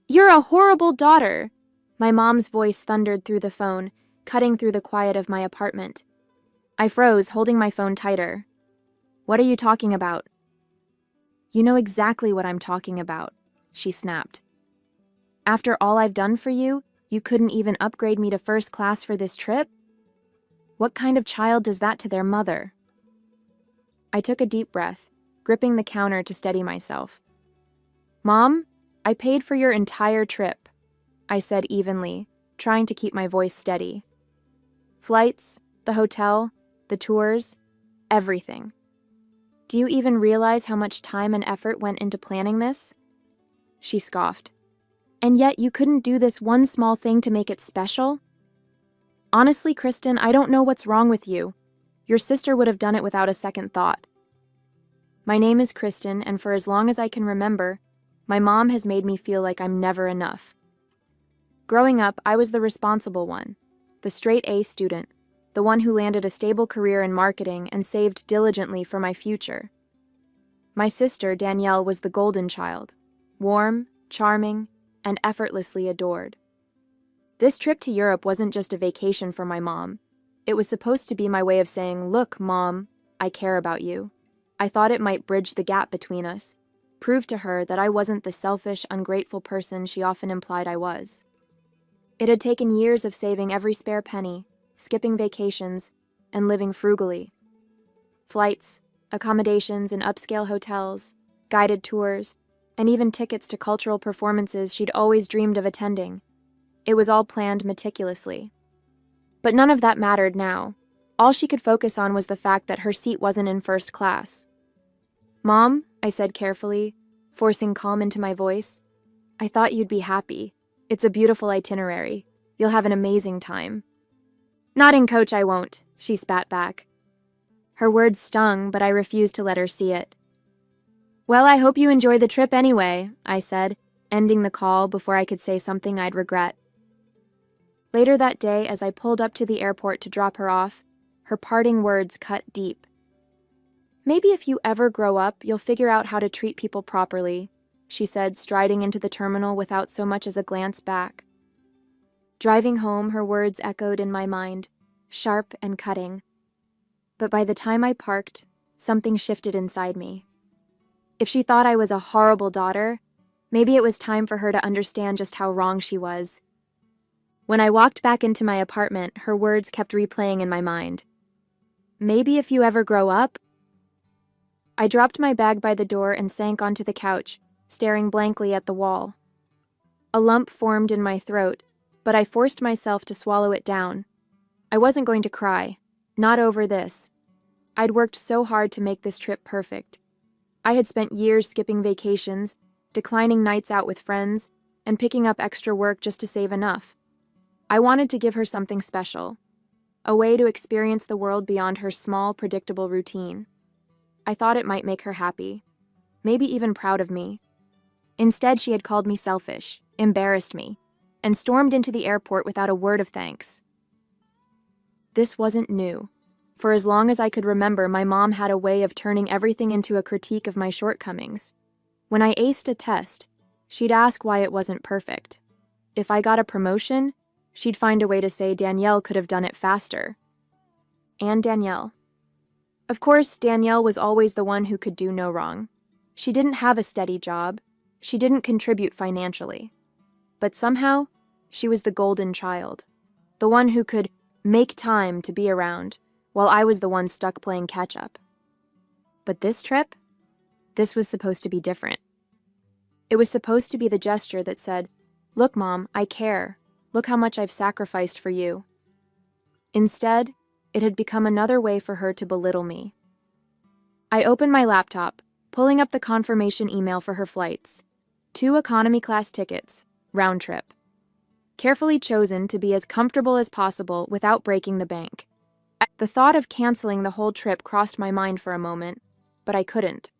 You're a horrible daughter! My mom's voice thundered through the phone, cutting through the quiet of my apartment. I froze, holding my phone tighter. What are you talking about? You know exactly what I'm talking about, she snapped. After all I've done for you, you couldn't even upgrade me to first class for this trip? What kind of child does that to their mother? I took a deep breath, gripping the counter to steady myself. Mom, I paid for your entire trip, I said evenly, trying to keep my voice steady. Flights, the hotel, the tours, everything. Do you even realize how much time and effort went into planning this? She scoffed. And yet you couldn't do this one small thing to make it special? Honestly, Kristen, I don't know what's wrong with you. Your sister would have done it without a second thought. My name is Kristen, and for as long as I can remember, my mom has made me feel like I'm never enough. Growing up, I was the responsible one, the straight A student, the one who landed a stable career in marketing and saved diligently for my future. My sister, Danielle, was the golden child, warm, charming, and effortlessly adored. This trip to Europe wasn't just a vacation for my mom. It was supposed to be my way of saying, "Look, Mom, I care about you." I thought it might bridge the gap between us, prove to her that I wasn't the selfish, ungrateful person she often implied I was. It had taken years of saving every spare penny, skipping vacations, and living frugally. Flights, accommodations in upscale hotels, guided tours, and even tickets to cultural performances she'd always dreamed of attending. It was all planned meticulously. But none of that mattered now. All she could focus on was the fact that her seat wasn't in first class. Mom, I said carefully, forcing calm into my voice, I thought you'd be happy. It's a beautiful itinerary. You'll have an amazing time. Nodding, Coach, I won't, she spat back. Her words stung, but I refused to let her see it. Well, I hope you enjoy the trip anyway, I said, ending the call before I could say something I'd regret. Later that day, as I pulled up to the airport to drop her off, her parting words cut deep. Maybe if you ever grow up, you'll figure out how to treat people properly, she said, striding into the terminal without so much as a glance back. Driving home, her words echoed in my mind, sharp and cutting. But by the time I parked, something shifted inside me. If she thought I was a horrible daughter, maybe it was time for her to understand just how wrong she was. When I walked back into my apartment, her words kept replaying in my mind. Maybe if you ever grow up. I dropped my bag by the door and sank onto the couch, staring blankly at the wall. A lump formed in my throat, but I forced myself to swallow it down. I wasn't going to cry, not over this. I'd worked so hard to make this trip perfect. I had spent years skipping vacations, declining nights out with friends, and picking up extra work just to save enough. I wanted to give her something special, a way to experience the world beyond her small, predictable routine. I thought it might make her happy, maybe even proud of me. Instead, she had called me selfish, embarrassed me, and stormed into the airport without a word of thanks. This wasn't new. For as long as I could remember, my mom had a way of turning everything into a critique of my shortcomings. When I aced a test, she'd ask why it wasn't perfect. If I got a promotion, she'd find a way to say Danielle could have done it faster. And Danielle. Of course, Danielle was always the one who could do no wrong. She didn't have a steady job. She didn't contribute financially. But somehow, she was the golden child, the one who could make time to be around, while I was the one stuck playing catch-up. But this trip? This was supposed to be different. It was supposed to be the gesture that said, "Look, Mom, I care. Look how much I've sacrificed for you." Instead, it had become another way for her to belittle me. I opened my laptop, pulling up the confirmation email for her flights. 2 economy class tickets, round trip. Carefully chosen to be as comfortable as possible without breaking the bank. The thought of canceling the whole trip crossed my mind for a moment, but I couldn't.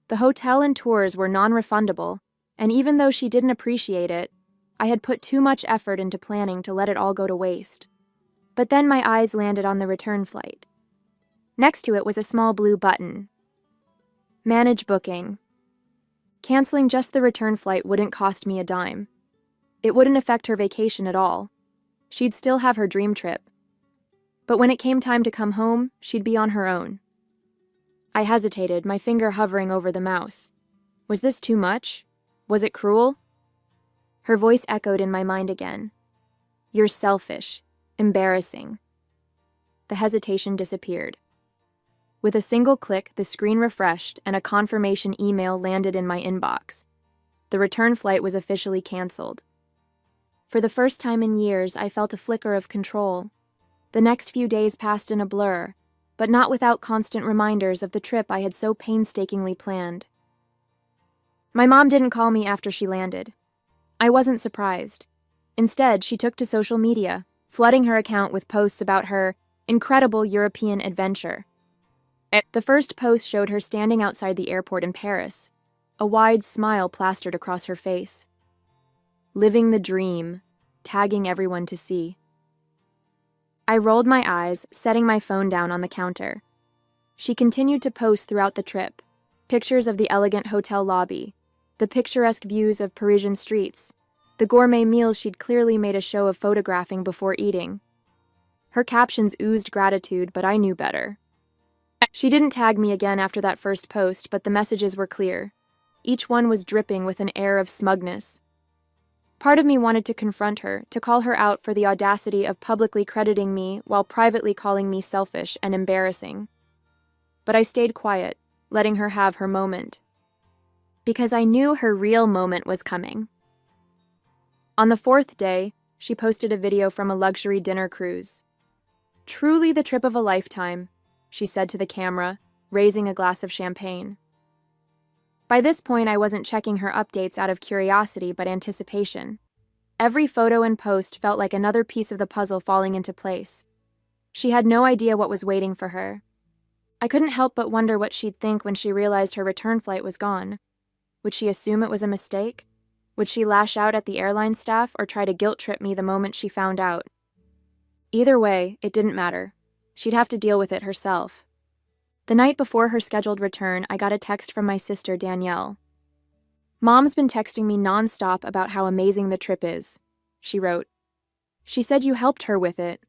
The hotel and tours were non-refundable, and even though she didn't appreciate it, I had put too much effort into planning to let it all go to waste. But then my eyes landed on the return flight. Next to it was a small blue button. Manage booking. Canceling just the return flight wouldn't cost me a dime. It wouldn't affect her vacation at all. She'd still have her dream trip. But when it came time to come home, she'd be on her own. I hesitated, my finger hovering over the mouse. Was this too much? Was it cruel? Her voice echoed in my mind again. You're selfish. Embarrassing. The hesitation disappeared. With a single click, the screen refreshed and a confirmation email landed in my inbox. The return flight was officially canceled. For the first time in years, I felt a flicker of control. The next few days passed in a blur, but not without constant reminders of the trip I had so painstakingly planned. My mom didn't call me after she landed. I wasn't surprised. Instead, she took to social media, flooding her account with posts about her incredible European adventure. The first post showed her standing outside the airport in Paris, a wide smile plastered across her face. Living the dream, tagging everyone to see. I rolled my eyes, setting my phone down on the counter. She continued to post throughout the trip, pictures of the elegant hotel lobby, the picturesque views of Parisian streets, the gourmet meals she'd clearly made a show of photographing before eating. Her captions oozed gratitude, but I knew better. She didn't tag me again after that first post, but the messages were clear. Each one was dripping with an air of smugness. Part of me wanted to confront her, to call her out for the audacity of publicly crediting me while privately calling me selfish and embarrassing. But I stayed quiet, letting her have her moment. Because I knew her real moment was coming. On the fourth day, she posted a video from a luxury dinner cruise. Truly the trip of a lifetime, she said to the camera, raising a glass of champagne. By this point, I wasn't checking her updates out of curiosity but anticipation. Every photo and post felt like another piece of the puzzle falling into place. She had no idea what was waiting for her. I couldn't help but wonder what she'd think when she realized her return flight was gone. Would she assume it was a mistake? Would she lash out at the airline staff or try to guilt-trip me the moment she found out? Either way, it didn't matter. She'd have to deal with it herself. The night before her scheduled return, I got a text from my sister, Danielle. Mom's been texting me nonstop about how amazing the trip is, she wrote. She said you helped her with it.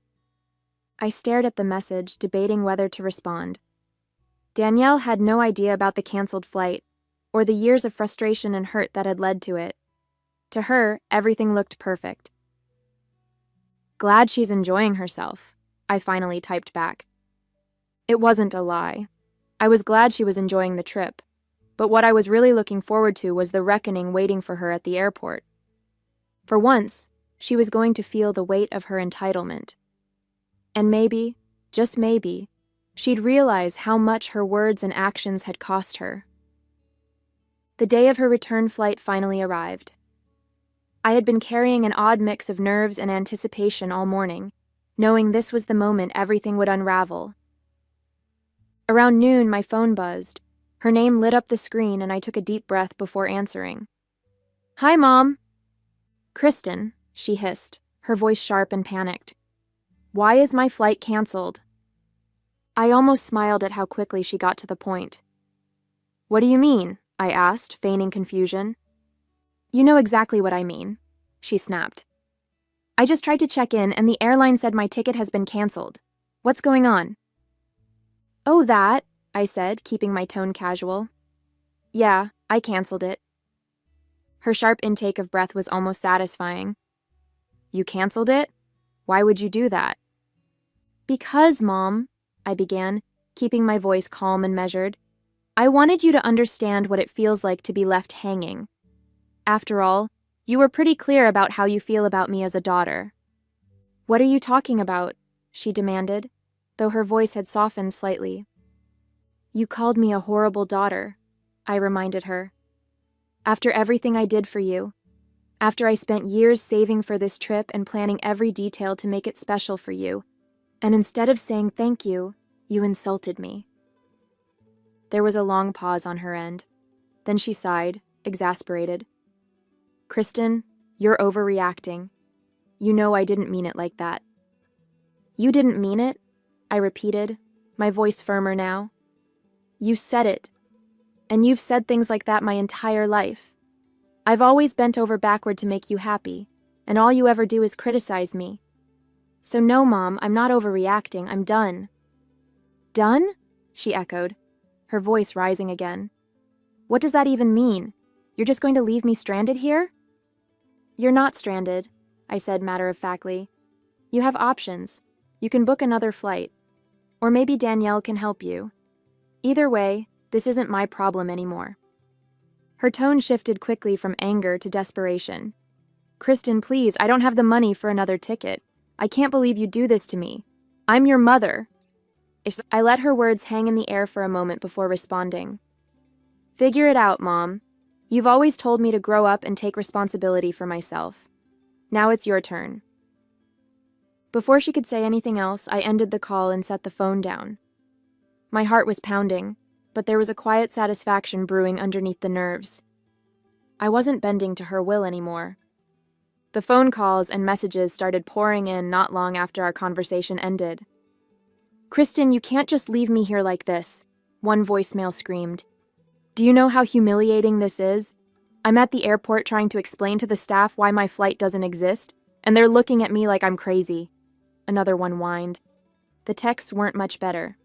I stared at the message, debating whether to respond. Danielle had no idea about the canceled flight, or the years of frustration and hurt that had led to it. To her, everything looked perfect. Glad she's enjoying herself, I finally typed back. It wasn't a lie. I was glad she was enjoying the trip, but what I was really looking forward to was the reckoning waiting for her at the airport. For once, she was going to feel the weight of her entitlement. And maybe, just maybe, she'd realize how much her words and actions had cost her. The day of her return flight finally arrived. I had been carrying an odd mix of nerves and anticipation all morning, knowing this was the moment everything would unravel. Around noon, my phone buzzed. Her name lit up the screen, and I took a deep breath before answering. Hi, Mom. Kristen, she hissed, her voice sharp and panicked. Why is my flight canceled? I almost smiled at how quickly she got to the point. What do you mean? I asked, feigning confusion. You know exactly what I mean, she snapped. I just tried to check in, and the airline said my ticket has been canceled. What's going on? Oh, that, I said, keeping my tone casual. Yeah, I canceled it. Her sharp intake of breath was almost satisfying. You canceled it? Why would you do that? Because, Mom, I began, keeping my voice calm and measured. I wanted you to understand what it feels like to be left hanging. After all, you were pretty clear about how you feel about me as a daughter. What are you talking about? She demanded, though her voice had softened slightly. You called me a horrible daughter, I reminded her. After everything I did for you, after I spent years saving for this trip and planning every detail to make it special for you, and instead of saying thank you, you insulted me. There was a long pause on her end. Then she sighed, exasperated. Kristen, you're overreacting. You know I didn't mean it like that. You didn't mean it? I repeated, my voice firmer now. You said it. And you've said things like that my entire life. I've always bent over backward to make you happy, and all you ever do is criticize me. So no, Mom, I'm not overreacting. I'm done. Done? She echoed, her voice rising again. What does that even mean? You're just going to leave me stranded here? You're not stranded, I said matter-of-factly. You have options. You can book another flight. Or maybe Danielle can help you. Either way, this isn't my problem anymore. Her tone shifted quickly from anger to desperation. Kristen, please, I don't have the money for another ticket. I can't believe you do this to me. I'm your mother. I let her words hang in the air for a moment before responding. Figure it out, Mom. You've always told me to grow up and take responsibility for myself. Now it's your turn. Before she could say anything else, I ended the call and set the phone down. My heart was pounding, but there was a quiet satisfaction brewing underneath the nerves. I wasn't bending to her will anymore. The phone calls and messages started pouring in not long after our conversation ended. Kristen, you can't just leave me here like this, one voicemail screamed. Do you know how humiliating this is? I'm at the airport trying to explain to the staff why my flight doesn't exist, and they're looking at me like I'm crazy. Another one whined. The texts weren't much better.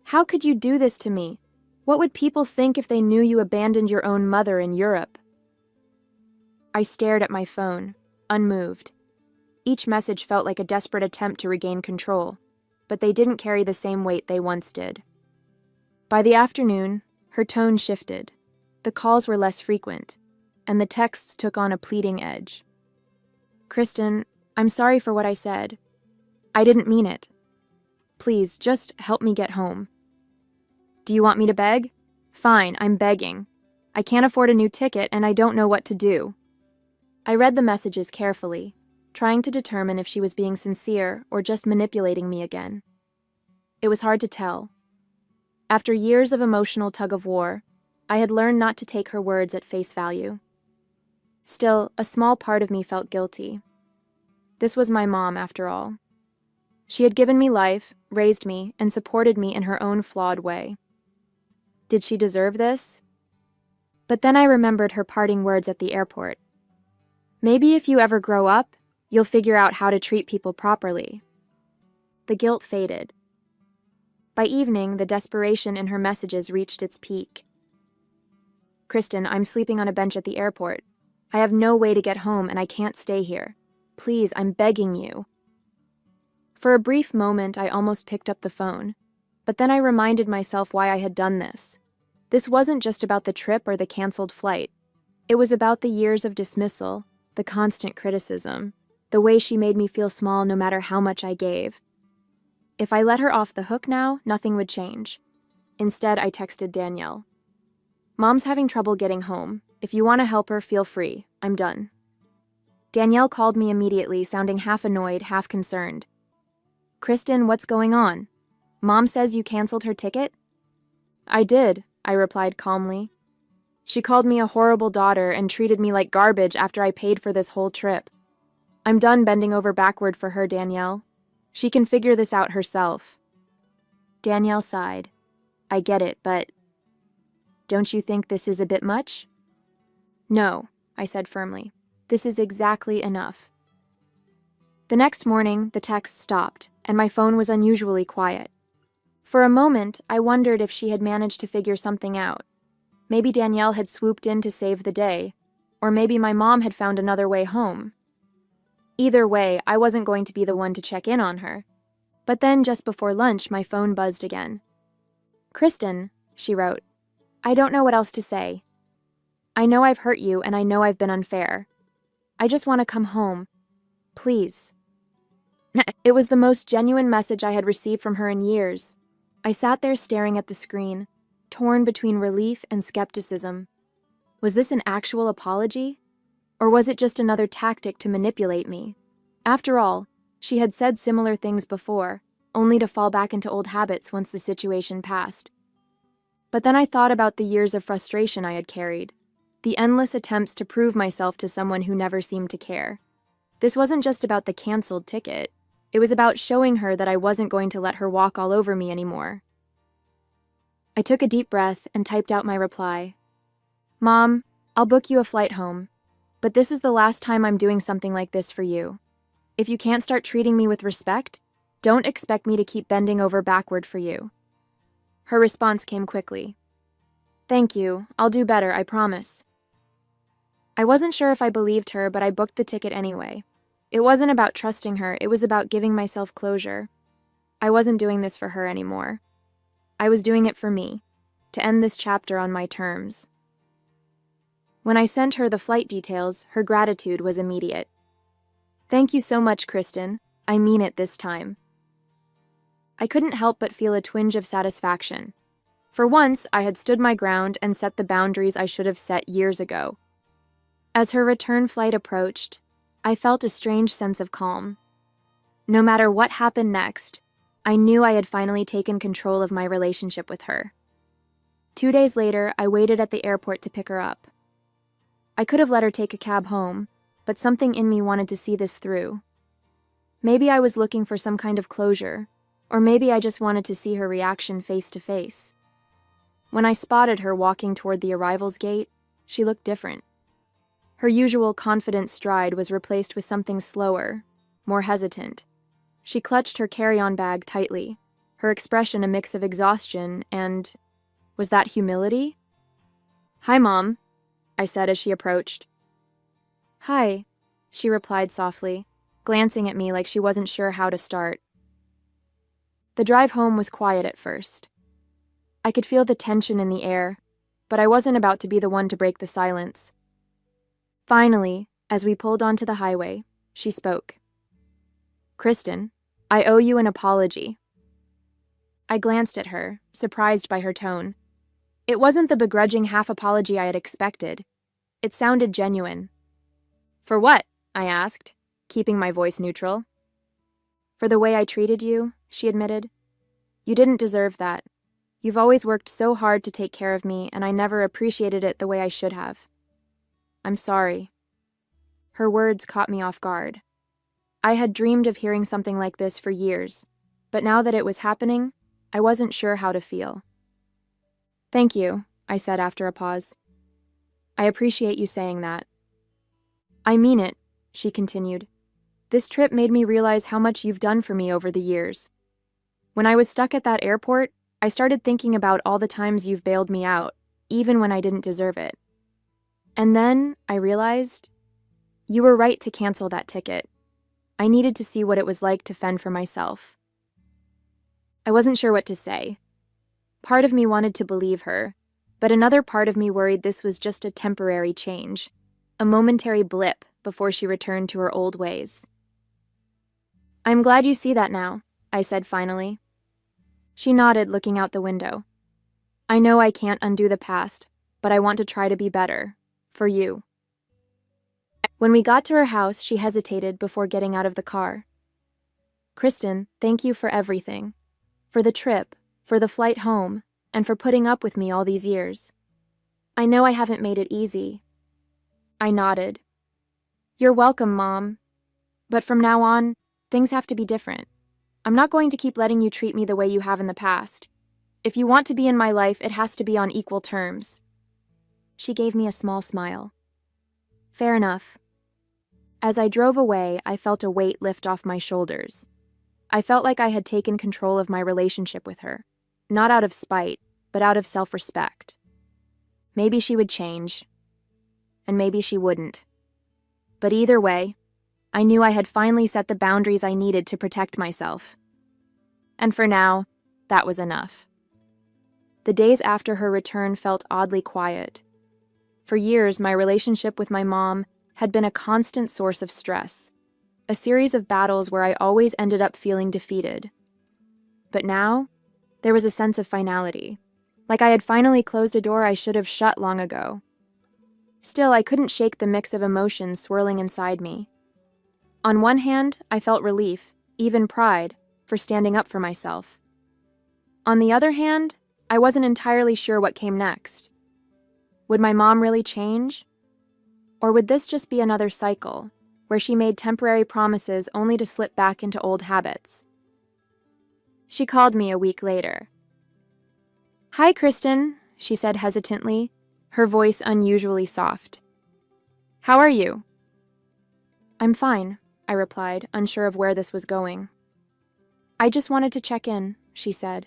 How could you do this to me? What would people think if they knew you abandoned your own mother in Europe? I stared at my phone, unmoved. Each message felt like a desperate attempt to regain control, but they didn't carry the same weight they once did. By the afternoon, her tone shifted. The calls were less frequent, and the texts took on a pleading edge. Kristen, I'm sorry for what I said. I didn't mean it. Please, just help me get home. Do you want me to beg? Fine, I'm begging. I can't afford a new ticket and I don't know what to do. I read the messages carefully, trying to determine if she was being sincere or just manipulating me again. It was hard to tell. After years of emotional tug-of-war, I had learned not to take her words at face value. Still, a small part of me felt guilty. This was my mom, after all. She had given me life, raised me, and supported me in her own flawed way. Did she deserve this? But then I remembered her parting words at the airport. Maybe if you ever grow up, you'll figure out how to treat people properly. The guilt faded. By evening, the desperation in her messages reached its peak. Kristen, I'm sleeping on a bench at the airport. I have no way to get home and I can't stay here. Please, I'm begging you. For a brief moment, I almost picked up the phone, but then I reminded myself why I had done this. This wasn't just about the trip or the canceled flight. It was about the years of dismissal, the constant criticism, the way she made me feel small no matter how much I gave. If I let her off the hook now, nothing would change. Instead, I texted Danielle. Mom's having trouble getting home. If you want to help her, feel free. I'm done. Danielle called me immediately, sounding half annoyed, half concerned. Kristen, what's going on? Mom says you canceled her ticket? I did, I replied calmly. She called me a horrible daughter and treated me like garbage after I paid for this whole trip. I'm done bending over backward for her, Danielle. She can figure this out herself. Danielle sighed. I get it, but don't you think this is a bit much? No, I said firmly. This is exactly enough. The next morning, the texts stopped, and my phone was unusually quiet. For a moment, I wondered if she had managed to figure something out. Maybe Danielle had swooped in to save the day, or maybe my mom had found another way home. Either way, I wasn't going to be the one to check in on her. But then, just before lunch, my phone buzzed again. Kristen, she wrote, I don't know what else to say. I know I've hurt you and I know I've been unfair. I just want to come home. Please. It was the most genuine message I had received from her in years. I sat there staring at the screen, torn between relief and skepticism. Was this an actual apology? Or was it just another tactic to manipulate me? After all, she had said similar things before, only to fall back into old habits once the situation passed. But then I thought about the years of frustration I had carried, the endless attempts to prove myself to someone who never seemed to care. This wasn't just about the canceled ticket. It was about showing her that I wasn't going to let her walk all over me anymore. I took a deep breath and typed out my reply. Mom, I'll book you a flight home, but this is the last time I'm doing something like this for you. If you can't start treating me with respect, don't expect me to keep bending over backward for you. Her response came quickly. Thank you, I'll do better, I promise. I wasn't sure if I believed her, but I booked the ticket anyway. It wasn't about trusting her, it was about giving myself closure. I wasn't doing this for her anymore. I was doing it for me, to end this chapter on my terms. When I sent her the flight details, her gratitude was immediate. Thank you so much, Kristen. I mean it this time. I couldn't help but feel a twinge of satisfaction. For once, I had stood my ground and set the boundaries I should have set years ago. As her return flight approached, I felt a strange sense of calm. No matter what happened next, I knew I had finally taken control of my relationship with her. 2 days later, I waited at the airport to pick her up. I could have let her take a cab home, but something in me wanted to see this through. Maybe I was looking for some kind of closure, or maybe I just wanted to see her reaction face to face. When I spotted her walking toward the arrivals gate, she looked different. Her usual confident stride was replaced with something slower, more hesitant. She clutched her carry-on bag tightly, her expression a mix of exhaustion and... was that humility? Hi, Mom, I said as she approached. Hi, she replied softly, glancing at me like she wasn't sure how to start. The drive home was quiet at first. I could feel the tension in the air, but I wasn't about to be the one to break the silence. Finally, as we pulled onto the highway, she spoke. Kristen, I owe you an apology. I glanced at her, surprised by her tone. It wasn't the begrudging half-apology I had expected. It sounded genuine. For what? I asked, keeping my voice neutral. For the way I treated you, she admitted. You didn't deserve that. You've always worked so hard to take care of me, and I never appreciated it the way I should have. I'm sorry. Her words caught me off guard. I had dreamed of hearing something like this for years, but now that it was happening, I wasn't sure how to feel. Thank you, I said after a pause. I appreciate you saying that. I mean it, she continued. This trip made me realize how much you've done for me over the years. When I was stuck at that airport, I started thinking about all the times you've bailed me out, even when I didn't deserve it. And then I realized you were right to cancel that ticket. I needed to see what it was like to fend for myself. I wasn't sure what to say. Part of me wanted to believe her, but another part of me worried this was just a temporary change, a momentary blip before she returned to her old ways. I'm glad you see that now, I said finally. She nodded, looking out the window. I know I can't undo the past, but I want to try to be better. For you. When we got to her house, she hesitated before getting out of the car. Kristen, thank you for everything. For the trip, for the flight home, and for putting up with me all these years. I know I haven't made it easy. I nodded. You're welcome, Mom. But from now on, things have to be different. I'm not going to keep letting you treat me the way you have in the past. If you want to be in my life, it has to be on equal terms. She gave me a small smile. Fair enough. As I drove away, I felt a weight lift off my shoulders. I felt like I had taken control of my relationship with her, not out of spite, but out of self-respect. Maybe she would change, and maybe she wouldn't. But either way, I knew I had finally set the boundaries I needed to protect myself. And for now, that was enough. The days after her return felt oddly quiet. For years, my relationship with my mom had been a constant source of stress, a series of battles where I always ended up feeling defeated. But now, there was a sense of finality, like I had finally closed a door I should have shut long ago. Still, I couldn't shake the mix of emotions swirling inside me. On one hand, I felt relief, even pride, for standing up for myself. On the other hand, I wasn't entirely sure what came next. Would my mom really change? Or would this just be another cycle, where she made temporary promises only to slip back into old habits? She called me a week later. "Hi, Kristen," she said hesitantly, her voice unusually soft. "How are you?" "I'm fine," I replied, unsure of where this was going. "I just wanted to check in," she said.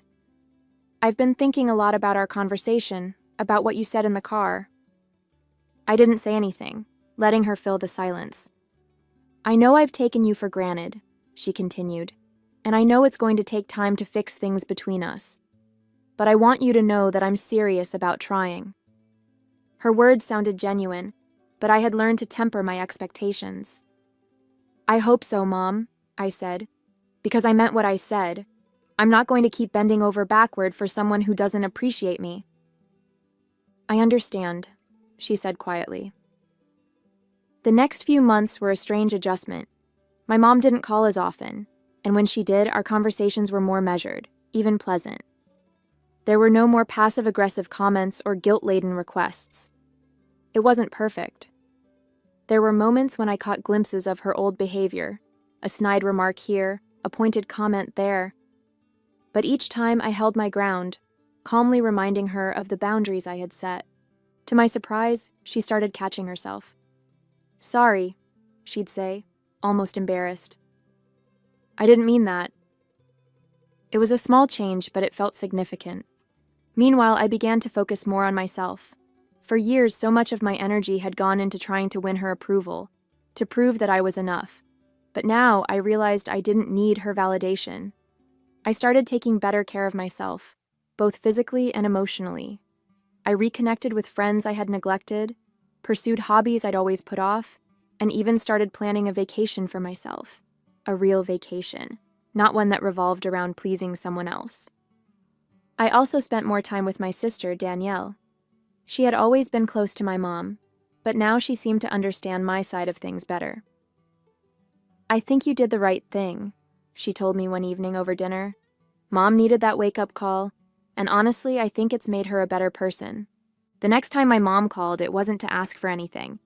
"I've been thinking a lot about our conversation, about what you said in the car." I didn't say anything, letting her fill the silence. "I know I've taken you for granted," she continued, "and I know it's going to take time to fix things between us. But I want you to know that I'm serious about trying." Her words sounded genuine, but I had learned to temper my expectations. "I hope so, Mom," I said, "because I meant what I said. I'm not going to keep bending over backward for someone who doesn't appreciate me." "I understand," she said quietly. The next few months were a strange adjustment. My mom didn't call as often, and when she did, our conversations were more measured, even pleasant. There were no more passive-aggressive comments or guilt-laden requests. It wasn't perfect. There were moments when I caught glimpses of her old behavior, a snide remark here, a pointed comment there. But each time I held my ground, calmly reminding her of the boundaries I had set. To my surprise, she started catching herself. "Sorry," she'd say, almost embarrassed. "I didn't mean that." It was a small change, but it felt significant. Meanwhile, I began to focus more on myself. For years, so much of my energy had gone into trying to win her approval, to prove that I was enough. But now I realized I didn't need her validation. I started taking better care of myself, both physically and emotionally. I reconnected with friends I had neglected, pursued hobbies I'd always put off, and even started planning a vacation for myself. A real vacation, not one that revolved around pleasing someone else. I also spent more time with my sister, Danielle. She had always been close to my mom, but now she seemed to understand my side of things better. "I think you did the right thing," she told me one evening over dinner. "Mom needed that wake-up call, and honestly, I think it's made her a better person. The next time my mom called, it wasn't to ask for anything.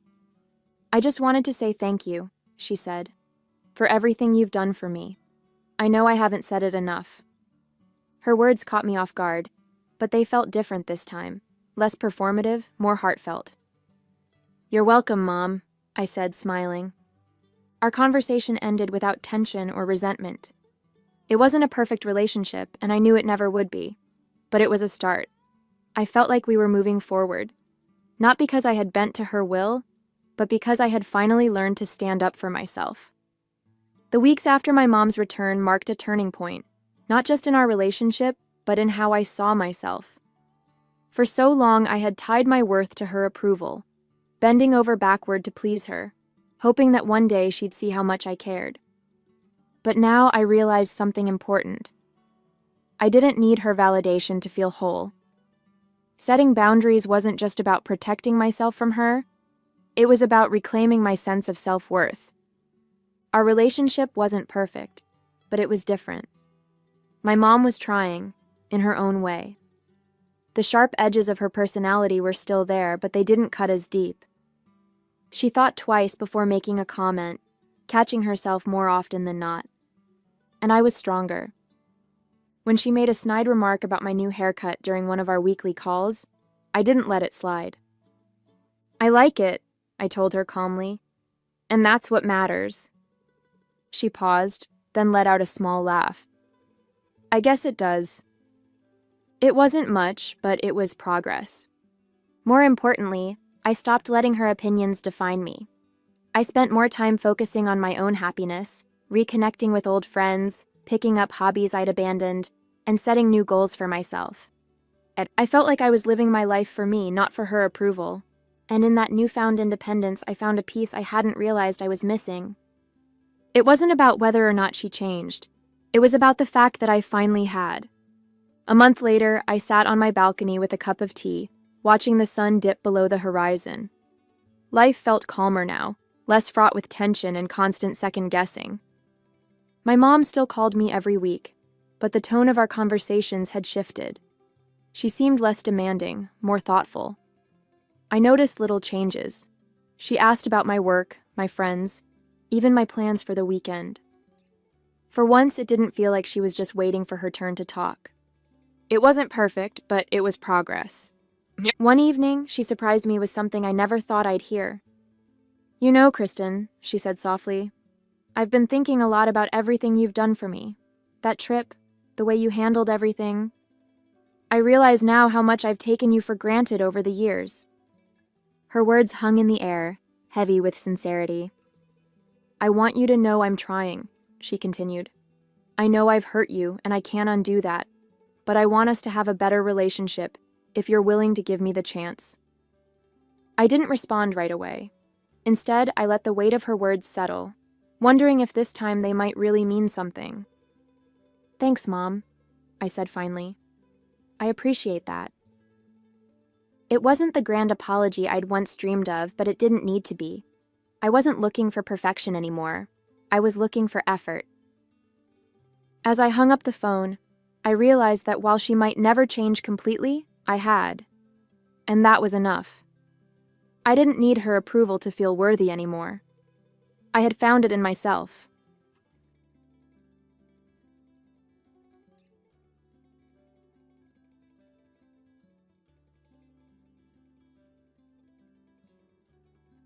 I just wanted to say thank you," she said, "for everything you've done for me. I know I haven't said it enough." Her words caught me off guard, but they felt different this time, less performative, more heartfelt. "You're welcome, Mom," I said, smiling. Our conversation ended without tension or resentment. It wasn't a perfect relationship, and I knew it never would be, but it was a start. I felt like we were moving forward, not because I had bent to her will, but because I had finally learned to stand up for myself. The weeks after my mom's return marked a turning point, not just in our relationship, but in how I saw myself. For so long, I had tied my worth to her approval, bending over backward to please her, hoping that one day she'd see how much I cared. But now I realized something important. I didn't need her validation to feel whole. Setting boundaries wasn't just about protecting myself from her, it was about reclaiming my sense of self-worth. Our relationship wasn't perfect, but it was different. My mom was trying, in her own way. The sharp edges of her personality were still there, but they didn't cut as deep. She thought twice before making a comment, catching herself more often than not. And I was stronger. When she made a snide remark about my new haircut during one of our weekly calls, I didn't let it slide. "I like it," I told her calmly, "and that's what matters." She paused, then let out a small laugh. "I guess it does." It wasn't much, but it was progress. More importantly, I stopped letting her opinions define me. I spent more time focusing on my own happiness, reconnecting with old friends, picking up hobbies I'd abandoned, and setting new goals for myself. I felt like I was living my life for me, not for her approval. And in that newfound independence, I found a piece I hadn't realized I was missing. It wasn't about whether or not she changed. It was about the fact that I finally had. A month later, I sat on my balcony with a cup of tea, watching the sun dip below the horizon. Life felt calmer now, less fraught with tension and constant second-guessing. My mom still called me every week, but the tone of our conversations had shifted. She seemed less demanding, more thoughtful. I noticed little changes. She asked about my work, my friends, even my plans for the weekend. For once, it didn't feel like she was just waiting for her turn to talk. It wasn't perfect, but it was progress. One evening, she surprised me with something I never thought I'd hear. You know, Kristen, she said softly, I've been thinking a lot about everything you've done for me. That trip, the way you handled everything. I realize now how much I've taken you for granted over the years. Her words hung in the air, heavy with sincerity. I want you to know I'm trying, she continued. I know I've hurt you, and I can't undo that, but I want us to have a better relationship if you're willing to give me the chance. I didn't respond right away. Instead, I let the weight of her words settle, wondering if this time they might really mean something. Thanks, Mom, I said finally. I appreciate that. It wasn't the grand apology I'd once dreamed of, but it didn't need to be. I wasn't looking for perfection anymore. I was looking for effort. As I hung up the phone, I realized that while she might never change completely, I had. And that was enough. I didn't need her approval to feel worthy anymore. I had found it in myself.